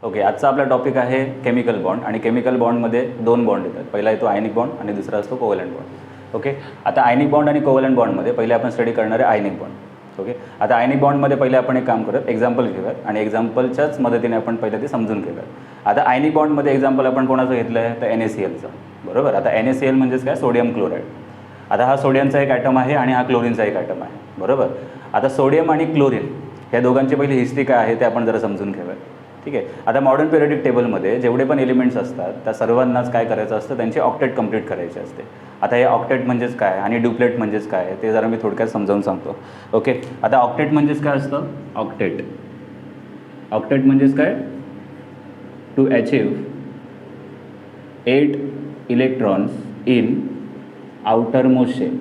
Okay, आजचा आपला topic आहे केमिकल बॉन्ड. आणि केमिकल बॉन्डमध्ये दोन बॉन्ड येतात. पहिला येतो आयनिक बॉन्ड आणि दुसरा असतो कोव्हलंट बॉन्ड. ओके, आता आयनिक बॉन्ड आणि कोव्हलंट बॉन्डमध्ये पहिले आपण स्टडी करणार आहे आयनिक बॉन्ड. ओके, आता आयनिक बॉन्डमध्ये पहिले आपण एक काम करत एक्झाम्पल घेऊयात आणि एक्झाम्पलच्याच मदतीने आपण पहिलं ते समजून घेऊयात. आता आयनिक बॉन्डमध्ये एक्झाम्पल आपण कोणाचं घेतलं आहे तर NaClचं. बरोबर, आता NaCl म्हणजेच काय, सोडियम क्लोराईड. आता हा सोडियमचा एक ॲटम आहे आणि हा क्लोरीनचा एक ॲटम आहे. बरोबर, आता सोडियम आणि क्लोरीन ह्या दोघांची पहिली हिस्ट्री काय आहे ते आपण जरा समजून घेऊयात. ठीक आहे, आता मॉडर्न पिरियडिक टेबलमध्ये जेवढे पण एलिमेंट्स असतात त्या सर्वांनाच काय करायचं असतं, त्यांची ऑक्टेट कंप्लीट करायची असते. आता हे ऑक्टेट म्हणजेच काय आणि ड्युप्लेट म्हणजेच काय ते जरा मी थोडक्यात समजावून सांगतो. ओके, आता ऑक्टेट म्हणजेच काय असतं, ऑक्टेट म्हणजेच काय, to achieve 8 electrons in outer most shell.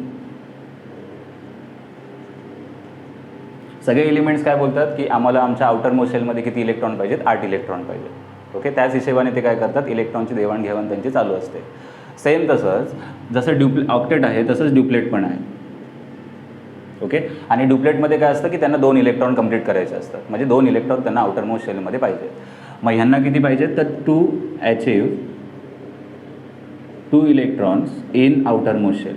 सगळे एलिमेंट्स काय बोलतात की आम्हाला आमच्या आउटर मोस्ट शेलमध्ये किती इलेक्ट्रॉन पाहिजेत, 8 इलेक्ट्रॉन पाहिजेत. ओके, त्याच हिशेबाने ते काय करतात, इलेक्ट्रॉनची देवाणघेवाण त्यांची चालू असते. सेम तसंच जसं ऑक्टेट आहे तसंच ड्युप्लेट पण आहे. ओके, आणि ड्युप्लेटमध्ये काय असतं की त्यांना 2 इलेक्ट्रॉन कंप्लीट करायचे असतात, म्हणजे 2 इलेक्ट्रॉन त्यांना आउटर मोस्ट शेलमध्ये पाहिजे. मग ह्यांना किती पाहिजेत तर to achieve 2 electrons in outer most shell.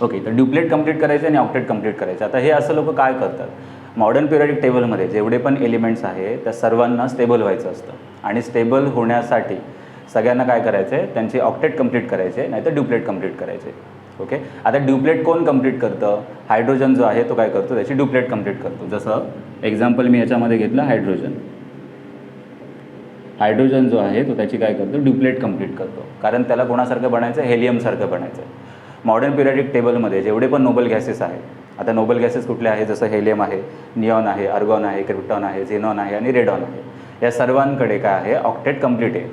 Okay, तर ड्युप्लेट कंप्लीट करायचे आणि ऑक्टेट कंप्लीट करायचे. आता हे असं लोक काय करतात, मॉडर्न पिरियडिक टेबलमध्ये जेवढे पण एलिमेंट्स आहे त्या सर्वांना स्टेबल व्हायचं असतं आणि स्टेबल होण्यासाठी सगळ्यांना काय करायचं आहे, त्यांचे ऑक्टेट कंप्लीट करायचे, नाही तर ड्युप्लेट कंप्लीट करायचे. ओके, आता ड्युप्लेट कोण कंप्लीट करतं, हायड्रोजन जो आहे तो काय करतो, त्याची ड्युप्लेट कंप्लीट करतो. जसं एक्झाम्पल मी याच्यामध्ये घेतलं हायड्रोजन जो आहे तो त्याची काय करतो, ड्युप्लेट कंप्लीट करतो, कारण त्याला कोणासारखं बनायचं, हेलियमसारखं बनायचं. मॉडर्न पिरियडिक टेबलमध्ये जेवढे पण नोबल गॅसेस आहेत, आता नोबल गॅसेस कुठले आहेत, जसं हेलियम आहे, निऑन आहे, आर्गॉन आहे, क्रिप्टॉन आहे, झेनॉन आहे आणि रेडॉन आहे. या सर्वांकडे काय आहे, ऑक्टेट कंप्लीट आहे.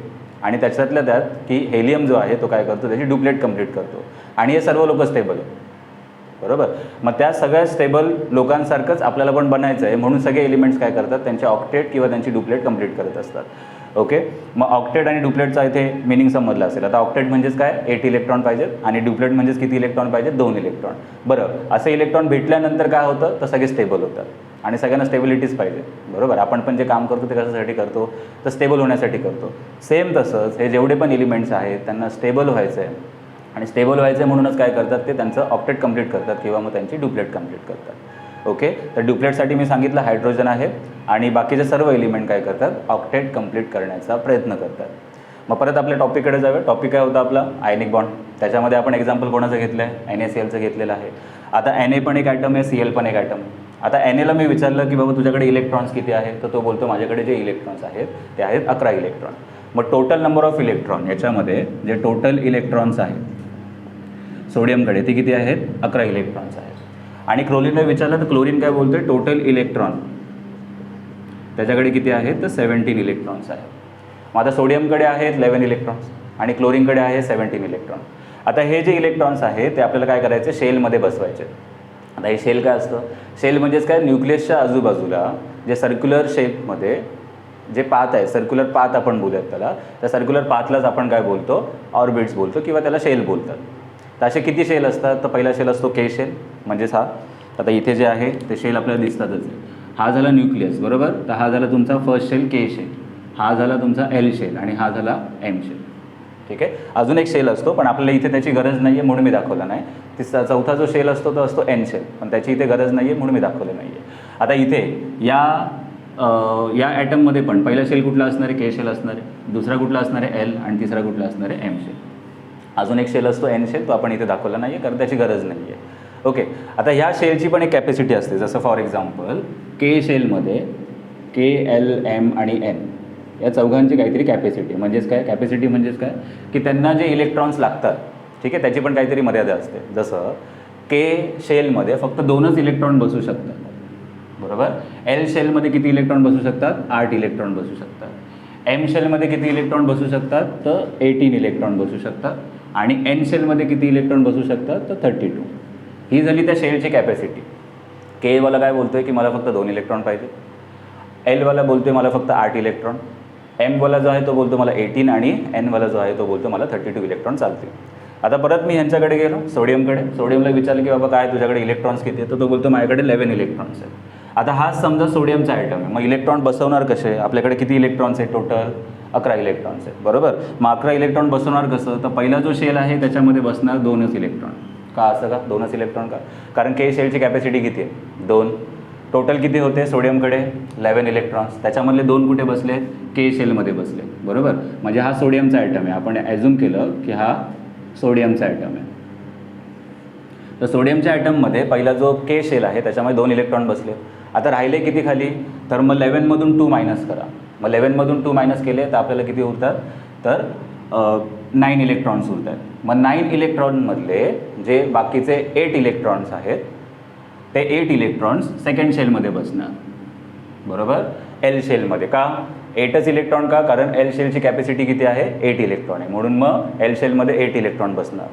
आणि त्याच्यातल्या त्यात की हेलियम जो आहे तो काय करतो, त्याची ड्युप्लेट कंप्लीट करतो. आणि हे सर्व लोक स्टेबल आहे. बरोबर, मग त्या सगळ्या स्टेबल लोकांसारखंच आपल्याला पण बनायचं आहे, म्हणून सगळे एलिमेंट्स काय करतात, त्यांचे ऑक्टेट किंवा त्यांची ड्युप्लेट कंप्लीट करत असतात. ओके, मग ऑक्टेट आणि ड्युप्लेटचा इथे मिनिंग समजला असेल. आता ऑक्टेट म्हणजेच काय, 8 इलेक्ट्रॉन पाहिजेत आणि ड्युप्लेट म्हणजेच किती इलेक्ट्रॉन पाहिजेत, 2 इलेक्ट्रॉन. बरं, असे इलेक्ट्रॉन भेटल्यानंतर काय होतं तर सगळे स्टेबल होतात आणि सगळ्यांना स्टेबिलिटीज पाहिजे. बरोबर, आपण पण जे काम करतो ते कशासाठी करतो तर स्टेबल होण्यासाठी करतो. सेम तसंच हे जेवढे पण एलिमेंट्स आहेत त्यांना स्टेबल व्हायचं आहे आणि स्टेबल व्हायचं आहे म्हणूनच काय करतात, ते त्यांचं ऑक्टेट कंप्लीट करतात किंवा मग त्यांची ड्युप्लेट कंप्लीट करतात. ओके, तर ड्युप्लेटसाठी मी सांगितलं हायड्रोजन आहे आणि बाकीचे सर्व एलिमेंट काय करतात, ऑक्टेट कंप्लीट करण्याचा प्रयत्न करतात. मग परत आपल्या टॉपिककडे जाऊया. टॉपिक काय होता आपला, आयनिक बॉन्ड. त्याच्यामध्ये आपण एक्झाम्पल कोणाचं घेतलं आहे, NaClचं घेतलेलं आहे. आता Na पण एक ॲटम आहे, Cl पण एक ॲटम आहे. आता Na मी विचारलं की बाबा तुझ्याकडे इलेक्ट्रॉन्स किती आहेत, तर तो बोलतो माझ्याकडे जे इलेक्ट्रॉन्स आहेत ते आहेत 11 इलेक्ट्रॉन. मग टोटल नंबर ऑफ इलेक्ट्रॉन याच्यामध्ये जे टोटल इलेक्ट्रॉन्स आहेत सोडियमकडे ते किती आहेत, 11 इलेक्ट्रॉन्स आहेत. आणि क्लोरीनला विचारलं तर क्लोरीन काय बोलतोय, टोटल इलेक्ट्रॉन त्याच्याकडे किती आहेत तर 17 इलेक्ट्रॉन्स आहेत. मग आता सोडियमकडे आहेत 11 इलेक्ट्रॉन्स आणि क्लोरीनकडे आहे 17 इलेक्ट्रॉन. आता हे जे इलेक्ट्रॉन्स आहेत ते आपल्याला काय करायचे, शेलमध्ये बसवायचे. आता हे शेल काय असतं, शेल म्हणजेच काय, न्यूक्लियसच्या आजूबाजूला जे सर्क्युलर शेपमध्ये जे पाथ आहे, सर्क्युलर पाथ आपण बोलूयात त्याला, त्या सर्क्युलर पाथलाच आपण काय बोलतो, ऑर्बिट्स बोलतो किंवा त्याला शेल बोलतात. तर असे किती शेल असतात तर पहिला शेल असतो के शेल, म्हणजेच हा. आता इथे जे आहे ते शेल आपल्याला दिसतातच. हा झाला न्यूक्लियस. बरोबर, तर हा झाला तुमचा फर्स्ट शेल के शेल, हा झाला तुमचा L शेल आणि हा झाला M शेल. ठीक आहे, अजून एक शेल असतो पण आपल्याला इथे त्याची गरज नाही आहे म्हणून मी दाखवला नाही. चौथा जो शेल असतो तो असतो N शेल, पण त्याची इथे गरज नाही आहे म्हणून मी दाखवलं नाही आहे. आता इथे या ॲटममध्ये पण पहिला शेल कुठला असणार आहे, के शेल असणार आहे, दुसरा कुठला असणार आहे L आणि तिसरा कुठला असणार आहे M शेल. अजून एक शेल असतो N शेल, तो आपण इथे दाखवला नाही आहे कारण त्याची गरज नाही आहे. ओके, आता ह्या शेलची पण एक कॅपॅसिटी असते. जसं फॉर एक्झाम्पल के शेलमध्ये K, L, M आणि N या चौघांची काहीतरी कॅपॅसिटी, म्हणजेच काय, कॅपॅसिटी म्हणजेच काय की त्यांना जे इलेक्ट्रॉन्स लागतात, ठीक आहे, त्याची पण काहीतरी मर्यादा असते. जसं के शेलमध्ये फक्त 2च इलेक्ट्रॉन बसू शकतात. बरोबर, L शेलमध्ये किती इलेक्ट्रॉन बसू शकतात, 8 इलेक्ट्रॉन बसू शकतात. M शेलमध्ये किती इलेक्ट्रॉन बसू शकतात तर 18 इलेक्ट्रॉन बसू शकतात. आणि N शेलमध्ये किती इलेक्ट्रॉन बसू शकतात तर 32. ही झाली त्या शेलची कॅपॅसिटी. केवाला काय बोलतो आहे की मला फक्त 2 इलेक्ट्रॉन पाहिजे, Lवाला बोलतो आहे मला फक्त 8 इलेक्ट्रॉन, Mवाला जो आहे तो बोलतो मला 18 आणि Nवाला जो आहे तो बोलतो मला 32 इलेक्ट्रॉन चालतील. आता परत मी ह्यांच्याकडे गेलो सोडियमकडे. सोडियमला विचारलं की बाबा काय तुझ्याकडे इलेक्ट्रॉन्स किती आहेत, तर तो बोलतो माझ्याकडे 11 इलेक्ट्रॉन्स आहेत. आता हाच समजा सोडियमचा आयटम आहे, मग इलेक्ट्रॉन बसवणार कसे? आपल्याकडे किती इलेक्ट्रॉन्स आहेत टोटल? 11 इलेक्ट्रॉन्स आहेत, बरोबर. मग 11 इलेक्ट्रॉन बसवणार कसं? तर पहिला जो शेल आहे त्याच्यामध्ये बसणार 2च इलेक्ट्रॉन. का असं का 2च इलेक्ट्रॉन का? कारण के शेलची कॅपॅसिटी किती आहे? 2. टोटल किती होते सोडियमकडे? 11 इलेक्ट्रॉन्स. त्याच्यामधले 2 कुठे बसले? के शेलमध्ये बसले, बरोबर. म्हणजे हा सोडियमचा आयटम आहे. आपण ॲझ्युम केलं की हा सोडियमचा आयटम आहे. तर सोडियमच्या आयटममध्ये पहिला जो के शेल आहे त्याच्यामध्ये 2 इलेक्ट्रॉन बसले. आता राहिले किती खाली? तर मग 11मधून 2 मायनस करा. मग 11मधून 2 मायनस केले तर आपल्याला किती उरतात? तर 9 इलेक्ट्रॉन्स उरतात. मग 9 इलेक्ट्रॉनमधले जे बाकीचे 8 इलेक्ट्रॉन्स आहेत ते 8 इलेक्ट्रॉन्स सेकंड शेलमध्ये बसणार, बरोबर. एल शेलमध्ये. का 8च इलेक्ट्रॉन? का कारण एल शेलची कॅपॅसिटी किती आहे? 8 इलेक्ट्रॉन आहे, म्हणून मग एल शेलमध्ये 8 इलेक्ट्रॉन बसणार.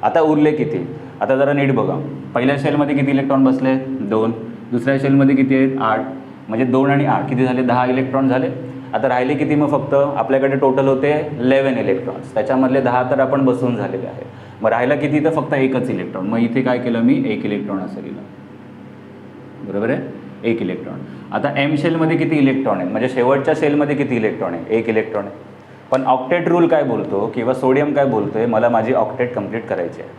आता उरले किती? आता जरा नीट बघा. पहिल्या शेलमध्ये किती इलेक्ट्रॉन बसले? 2. दुसऱ्या शेलमध्ये किती आहेत? 8. म्हणजे 2 आणि 8 किती झाले? 10 इलेक्ट्रॉन झाले. आता राहिले किती मग? फक्त आपल्याकडे टोटल होते 11 इलेक्ट्रॉन्स, त्याच्यामधले 10 तर आपण बसवून झालेले आहे. मग राहिला किती? तर फक्त एकच इलेक्ट्रॉन. मग इथे काय केलं मी? 1 इलेक्ट्रॉन असं लिहिलं, बरोबर आहे. 1 इलेक्ट्रॉन. आता एम शेलमध्ये किती इलेक्ट्रॉन आहेत? म्हणजे शेवटच्या शेलमध्ये किती इलेक्ट्रॉन आहे? 1 इलेक्ट्रॉन आहे. पण ऑक्टेट रूल काय बोलतो किंवा सोडियम काय बोलतो आहे? मला माझी ऑक्टेट कंप्लीट करायची आहे,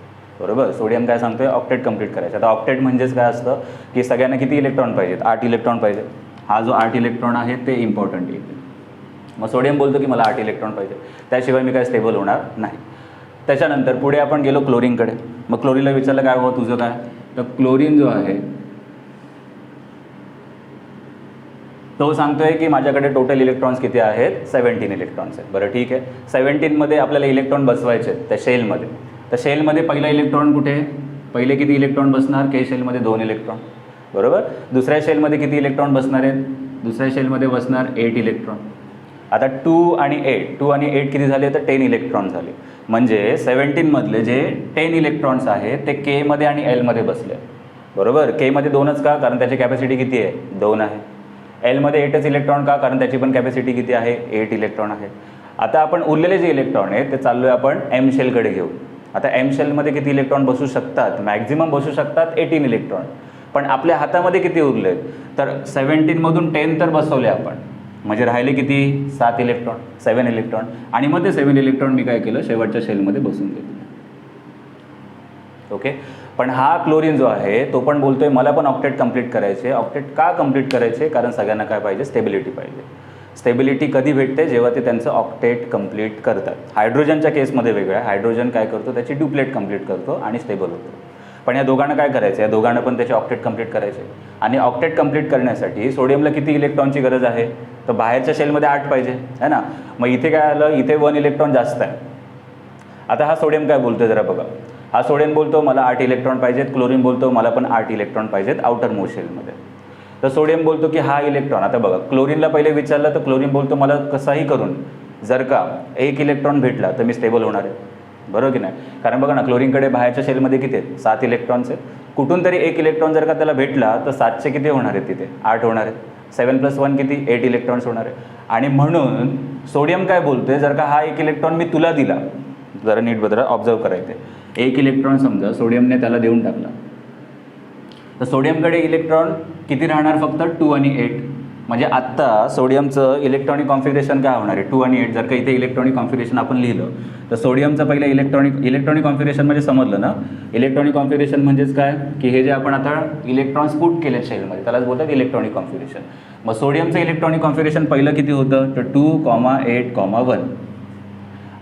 बरोबर. सोडियम काय सांगतो आहे? ऑक्टेट कंप्लीट करायचं. आता ऑक्टेट म्हणजेच काय असतं की सगळ्यांना किती इलेक्ट्रॉन पाहिजेत? 8 इलेक्ट्रॉन पाहिजे. हा जो 8 इलेक्ट्रॉन आहे ते इम्पॉर्टंट आहे. मग सोडियम बोलतो की मला 8 इलेक्ट्रॉन पाहिजे, त्याशिवाय मी काय स्टेबल होणार नाही. त्याच्यानंतर पुढे आपण गेलो क्लोरीनकडे. मग क्लोरीनला विचारलं काय हो तुझं काय? तर क्लोरीन जो आहे तो सांगतोय की माझ्याकडे टोटल इलेक्ट्रॉन्स किती आहेत? 17 इलेक्ट्रॉन्स आहेत. बरं ठीक आहे. 17मध्ये आपल्याला इलेक्ट्रॉन बसवायचे आहेत त्या शेलमध्ये. तर शेलमध्ये पहिला इलेक्ट्रॉन कुठे? पहिले किती इलेक्ट्रॉन बसणार? के शेलमध्ये 2 इलेक्ट्रॉन, बरोबर. दुसऱ्या शेलमध्ये किती इलेक्ट्रॉन बसणार आहेत? दुसऱ्या शेलमध्ये बसणार 8 इलेक्ट्रॉन. आता 2 आणि 8 किती झाले? तर 10 इलेक्ट्रॉन झाले. म्हणजे 17मधले जे 10 इलेक्ट्रॉन्स आहेत ते केमध्ये आणि एलमध्ये बसले, बरोबर. केमध्ये 2च का? कारण त्याची कॅपॅसिटी किती आहे? 2 आहे. एलमध्ये 8च इलेक्ट्रॉन का? कारण त्याची पण कॅपॅसिटी किती आहे? 8 इलेक्ट्रॉन आहे. आता आपण उरलेले जे इलेक्ट्रॉन आहेत ते चाललो आहे आपण एम शेलकडे घेऊ. आता एम शेलमध्ये किती इलेक्ट्रॉन बसू शकतात? मॅक्झिमम बसू शकतात 18 इलेक्ट्रॉन. पण आपल्या हातामध्ये किती उरले? तर 17मधून 10 तर बसवले आपण, म्हणजे राहिले किती? 7 इलेक्ट्रॉन, 7 इलेक्ट्रॉन. आणि मग ते 7 इलेक्ट्रॉन मी काय केलं? शेवटच्या शेलमध्ये बसून घेतले, ओके. पण हा क्लोरीन जो आहे तो पण बोलतोय मला पण ऑक्टेट कंप्लीट करायचे. ऑक्टेट का कंप्लीट करायचे? कारण सगळ्यांना काय पाहिजे? स्टेबिलिटी पाहिजे. स्टेबिलिटी कधी भेटते? जेव्हा ते त्यांचं ऑक्टेट कंप्लीट करतात. हायड्रोजनच्या केसमध्ये वेगळं आहे. हायड्रोजन काय करतो? त्याची ड्युप्लेट कंप्लीट करतो आणि स्टेबल होतो. पण या दोघांना काय करायचं? या दोघांना पण त्याचे ऑक्टेट कंप्लीट करायचे. आणि ऑक्टेट कंप्लीट करण्यासाठी सोडियमला किती इलेक्ट्रॉनची गरज आहे? तर बाहेरच्या शेलमध्ये 8 पाहिजे, है ना. मग इथे काय आलं? इथे 1 इलेक्ट्रॉन जास्त आहे. आता हा सोडियम काय बोलतो जरा बघा. हा सोडियम बोलतो मला 8 इलेक्ट्रॉन पाहिजेत. क्लोरीन बोलतो मला पण 8 इलेक्ट्रॉन पाहिजेत आउटर मोस्ट शेलमध्ये. तर सोडियम बोलतो की हा इलेक्ट्रॉन. आता बघा क्लोरीनला पहिले विचारलं तर क्लोरीन बोलतो मला कसाही करून जर का 1 इलेक्ट्रॉन भेटला तर मी स्टेबल होणार आहे, बरोबर की नाही. कारण बघा ना क्लोरीनकडे बाहेरच्या शेलमध्ये किती आहेत? 7 इलेक्ट्रॉन्स आहेत. कुठून तरी 1 इलेक्ट्रॉन जर का त्याला भेटला तर 7चे किती होणार आहेत? तिथे 8 होणार आहेत. 7 + 1 किती? 8 इलेक्ट्रॉन्स होणार आहे. आणि म्हणून सोडियम काय बोलतोय? जर का हा 1 इलेक्ट्रॉन मी तुला दिला, जरा नीट बदला ऑब्झर्व करायचे. 1 इलेक्ट्रॉन समजा सोडियमने त्याला देऊन टाकला तर सोडियमकडे इलेक्ट्रॉन किती राहणार? फक्त 2 आणि 8. म्हणजे आत्ता सोडियमचं इलेक्ट्रॉनिक कॉन्फिगरेशन काय होणार आहे? 2 आणि 8. जर का इथे इलेक्ट्रॉनिक कॉन्फिगरेशन आपण लिहिलं तर सोडियमचं पहिलं इलेक्ट्रॉनिक कॉन्फिगरेशन म्हणजे समजलं ना. इलेक्ट्रॉनिक कॉन्फिगरेशन म्हणजेच काय की हे जे आपण आता इलेक्ट्रॉन्स पुट केले शेलमध्ये त्यालाच बोलतात इलेक्ट्रॉनिक कॉन्फिगरेशन. मग सोडियमचं इलेक्ट्रॉनिक कॉन्फिगरेशन पहिलं किती होतं? तर 2, 8, 1.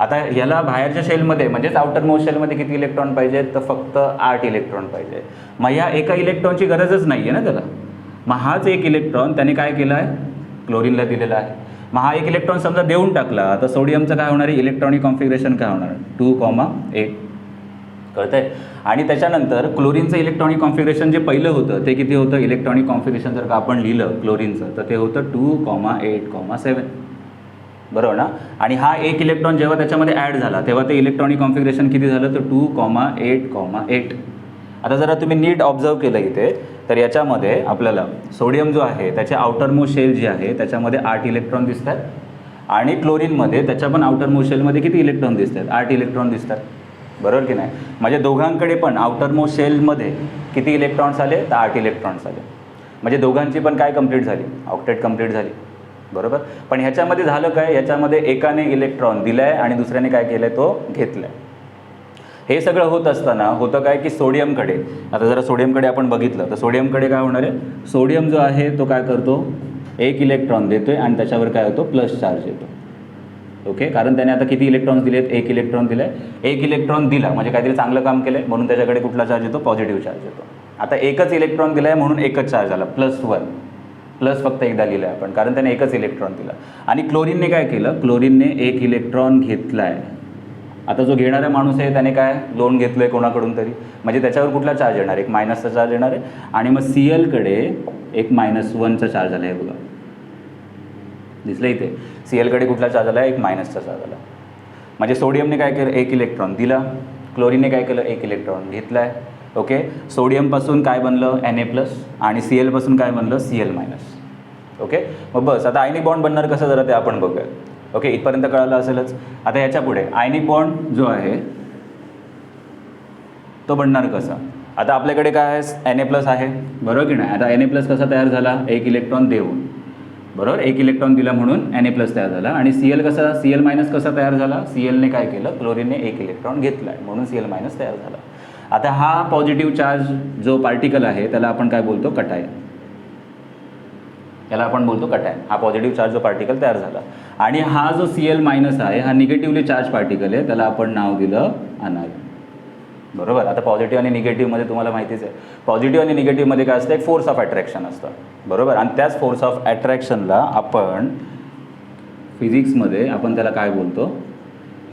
आता याला बाहेरच्या शेलमध्ये म्हणजेच आउटर मोस्ट शेलमध्ये किती इलेक्ट्रॉन पाहिजेत? तर फक्त 8 इलेक्ट्रॉन पाहिजे. मग ह्या एका इलेक्ट्रॉनची गरजच नाही आहे ना त्याला. मग हाच 1 इलेक्ट्रॉन त्याने काय केला आहे? क्लोरीनला दिलेला आहे. मग हा 1 इलेक्ट्रॉन समजा देऊन टाकला तर सोडियमचं काय होणार आहे? इलेक्ट्रॉनिक कॉन्फिगरेशन काय होणार? 2, 8. कळतं आहे. आणि त्याच्यानंतर क्लोरीनचं इलेक्ट्रॉनिक कॉन्फिगरेशन जे पहिलं होतं ते किती होतं? इलेक्ट्रॉनिक कॉन्फिगरेशन जर का आपण लिहिलं क्लोरीनचं तर ते होतं 2, 8, 7. बरोबर ना. आणि हा 1 इलेक्ट्रॉन जेव्हा त्याच्यामध्ये ॲड झाला तेव्हा ते इलेक्ट्रॉनिक कॉन्फिगरेशन किती झालं? तर 2, 8, 8. आता जरा तुम्ही नीट ऑब्झर्व केलं इथे तर याच्यामध्ये आपल्याला सोडियम जो आहे त्याच्या आउटर मोस्ट शेल जी आहे त्याच्यामध्ये 8 इलेक्ट्रॉन दिसतात. आणि क्लोरीनमध्ये त्याच्या पण आउटर मोस्ट शेलमध्ये किती इलेक्ट्रॉन दिसतात? 8 इलेक्ट्रॉन दिसतात, बरोबर की नाही. म्हणजे दोघांकडे पण आउटर मोस्ट शेलमध्ये किती इलेक्ट्रॉन्स आले? तर 8 इलेक्ट्रॉन्स आले. म्हणजे दोघांची पण काय कंप्लीट झाली, ऑक्टेट कंप्लीट झाली, बरोबर. पण ह्याच्यामध्ये झालं काय, याच्यामध्ये एकाने इलेक्ट्रॉन दिला आहे आणि दुसऱ्याने काय केलं आहे, तो घेतला आहे. हे सगळं होत असताना होतं काय की सोडियमकडे, आता जरा सोडियमकडे आपण बघितलं तर सोडियमकडे काय होणार आहे, सोडियम जो आहे तो काय करतो, एक इलेक्ट्रॉन देतो आहे आणि त्याच्यावर काय होतो, प्लस चार्ज येतो. ओके, कारण त्याने आता किती इलेक्ट्रॉन्स दिलेत, एक इलेक्ट्रॉन दिलं आहे. एक इलेक्ट्रॉन दिला म्हणजे काहीतरी चांगलं काम केलं आहे म्हणून त्याच्याकडे कुठला चार्ज येतो, पॉझिटिव्ह चार्ज येतो. आता एकच इलेक्ट्रॉन दिला आहे म्हणून एकच चार्ज आला, +1, प्लस फक्त एकदा लिहिलं आहे आपण, कारण त्याने एकच इलेक्ट्रॉन दिला. आणि क्लोरीनने काय केलं, क्लोरीनने एक इलेक्ट्रॉन घेतला आहे. आता जो घेणारा माणूस आहे त्याने काय लोन घेतलं आहे कोणाकडून तरी, म्हणजे त्याच्यावर कुठला चार्ज येणार, एक मायनसचा चार्ज येणार आहे. आणि मग CLकडे एक -1चा चार्ज आला आहे, बघा दिसलं इथे. CLकडे कुठला चार्ज आला, एक मायनसचा चार्ज आला. म्हणजे सोडियमने काय केलं, एक इलेक्ट्रॉन दिला, क्लोरीनने काय केलं, एक इलेक्ट्रॉन घेतला आहे. ओके, सोडियमपासून काय बनलं, Na+ आणि CLपासून काय बनलं, Cl-. ओके, मग बस आता आयनिक बॉन्ड बनणार कसं जरा ते आपण बघूया. ओके, इथपर्यंत कळालं असेलच. आता ह्याच्या पुढे आयनिक बॉन्ड जो आहे तो बनणार कसा. आता आपल्याकडे काय आहे, Na+ आहे, बरोबर की नाही. आता Na+ कसा तयार झाला, एक इलेक्ट्रॉन देऊन, बरोबर, एक इलेक्ट्रॉन दिला म्हणून Na+ तयार झाला. आणि Cl कसा, Cl- कसा तयार झाला, Clने काय केलं, क्लोरीनने एक इलेक्ट्रॉन घेतला आहे म्हणून Cl- तयार झाला. आता हा पॉझिटिव्ह चार्ज जो पार्टिकल आहे त्याला आपण काय बोलतो, कटायन. याला आपण बोलतो कटायन. हा पॉझिटिव्ह चार्ज जो पार्टिकल तयार झाला. आणि हा जो Cl- आहे हा निगेटिव्हली चार्ज पार्टिकल आहे, त्याला आपण नाव दिलं अनायन, बरोबर. आता पॉझिटिव्ह आणि निगेटिव्हमध्ये तुम्हाला माहितीच आहे, पॉझिटिव्ह आणि निगेटिव्हमध्ये काय असतं, एक फोर्स ऑफ अट्रॅक्शन असतं, बरोबर. आणि त्याच फोर्स ऑफ अट्रॅक्शनला आपण फिजिक्समध्ये आपण त्याला काय बोलतो,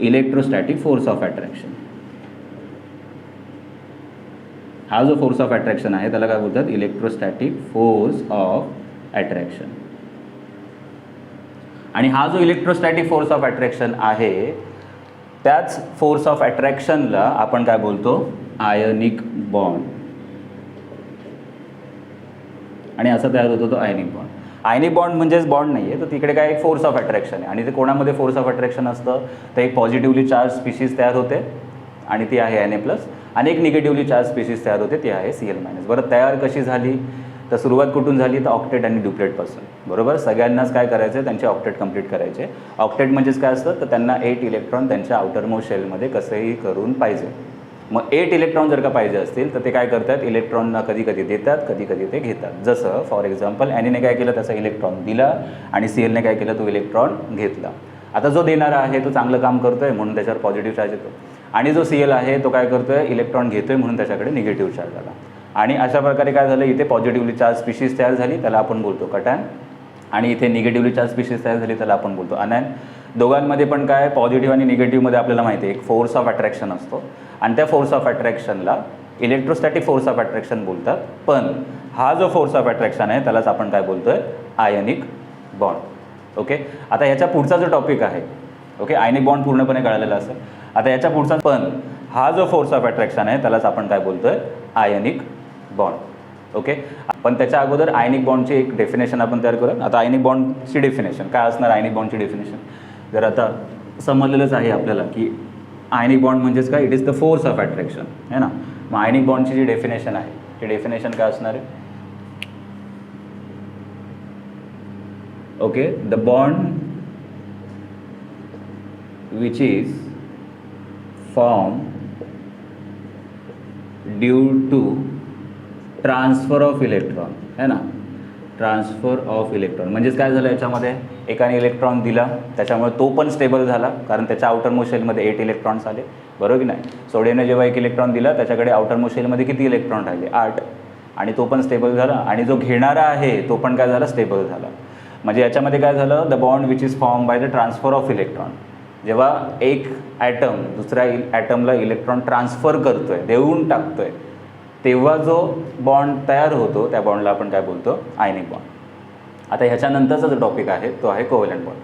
इलेक्ट्रोस्टॅटिक फोर्स ऑफ अट्रॅक्शन. हा जो फोर्स ऑफ अट्रॅक्शन आहे त्याला काय बोलतात, इलेक्ट्रोस्टॅटिक फोर्स ऑफ अट्रॅक्शन. आणि हा जो इलेक्ट्रोस्टॅटिक फोर्स ऑफ अट्रॅक्शन आहे त्याच फोर्स ऑफ अट्रॅक्शनला आपण काय बोलतो, आयनिक बॉन्ड. आणि असा तयार होतो तो आयनिक बॉन्ड. आयनिक बॉन्ड म्हणजेच बॉन्ड नाही आहे, तर तिकडे काय एक फोर्स ऑफ अट्रॅक्शन आहे. आणि ते कोणामध्ये फोर्स ऑफ अट्रॅक्शन असतं, तर एक पॉझिटिव्हली चार्ज स्पीशीज तयार होते आणि ती आहे Na+, आणि एक निगेटिव्हली चार्ज स्पीशीज तयार होते, ती आहे Cl-. बरं, तयार कशी झाली, तर सुरुवात कुठून झाली, तर ऑक्टेट आणि ड्युप्लेटपासून, बरोबर. सगळ्यांनाच काय करायचं आहे, त्यांचे ऑक्टेट कंप्लीट करायचे. ऑक्टेट म्हणजेच काय असतं, तर त्यांना 8 इलेक्ट्रॉन त्यांच्या आउटरमोस्ट शेलमध्ये कसंही करून पाहिजे. मग 8 इलेक्ट्रॉन जर का पाहिजे असतील तर ते काय करतात, इलेक्ट्रॉनना कधी कधी देतात, कधी कधी ते घेतात. जसं फॉर एक्झाम्पल Naने काय केलं, त्याचा इलेक्ट्रॉन दिला आणि Clने काय केलं, तो इलेक्ट्रॉन घेतला. आता जो देणारा आहे तो चांगलं काम करतो आहे म्हणून त्याच्यावर पॉझिटिव्ह चार्ज येतो. आणि जो Cl आहे तो काय करतो आहे, इलेक्ट्रॉन घेतो आहे म्हणून त्याच्याकडे निगेटिव्ह चार्ज आला. आणि अशा प्रकारे काय झालं, इथे पॉझिटिव्हली चार्ज स्पीशीज तयार झाली, त्याला आपण बोलतो कटायन. आणि इथे निगेटिव्हली चार्ज स्पीशीज तयार झाली, त्याला आपण बोलतो अनायन. दोघांमध्ये पण काय, पॉझिटिव्ह आणि निगेटिव्हमध्ये आपल्याला माहिती आहे एक फोर्स ऑफ अट्रॅक्शन असतो. आणि त्या फोर्स ऑफ अट्रॅक्शनला इलेक्ट्रोस्टॅटिक फोर्स ऑफ अट्रॅक्शन बोलतात. पण हा जो फोर्स ऑफ अट्रॅक्शन आहे त्यालाच आपण काय बोलतो आहे, आयनिक बॉन्ड. ओके, आता ह्याच्या पुढचा जो टॉपिक आहे, ओके, आयनिक बॉन्ड पूर्णपणे कळालेला असेल. आता याच्या पुढचा पण हा जो फोर्स ऑफ अट्रॅक्शन आहे त्यालाच आपण काय बोलतो आहे, आयनिक बॉन्ड. ओके, पण त्याच्या अगोदर आयनिक बॉन्डची एक डेफिनेशन आपण तयार करूया. आता आयनिक बॉन्डची डेफिनेशन काय असणार, आयनिक बॉन्डची डेफिनेशन जर आता समजलेलंच आहे आपल्याला की आयनिक बॉन्ड म्हणजेच काय, it is the force of attraction, है ना. मग आयनिक बॉन्डची जी डेफिनेशन आहे ती डेफिनेशन काय असणार आहे, okay, the bond which is form due to transfer of electron, है ना. ट्रान्सफर ऑफ इलेक्ट्रॉन म्हणजेच काय झालं, याच्यामध्ये एकाने इलेक्ट्रॉन दिला त्याच्यामुळे तो पण स्टेबल झाला, कारण त्याच्या आउटरमोस्ट शेलमध्ये 8 इलेक्ट्रॉन्स आले, बरोबर की नाही. सोडियमने जेव्हा एक इलेक्ट्रॉन दिला त्याच्याकडे आउटरमोस्ट शेलमध्ये किती इलेक्ट्रॉन राहिले, 8, आणि तो पण स्टेबल झाला. आणि जो घेणारा आहे तो पण काय झाला, स्टेबल झाला. म्हणजे याच्यामध्ये काय झालं, the bond which is form by the transfer of electron. जेव्हा एक ॲटम दुसऱ्या ॲटमला इलेक्ट्रॉन ट्रान्सफर करतोय, देऊन टाकतोय, तेव्हा जो बॉन्ड तयार होतो त्या बॉन्डला आपण काय बोलतो, आयनिक बॉन्ड. आता ह्याच्यानंतरचा जो टॉपिक आहे तो आहे कोव्हॅलंट बॉन्ड.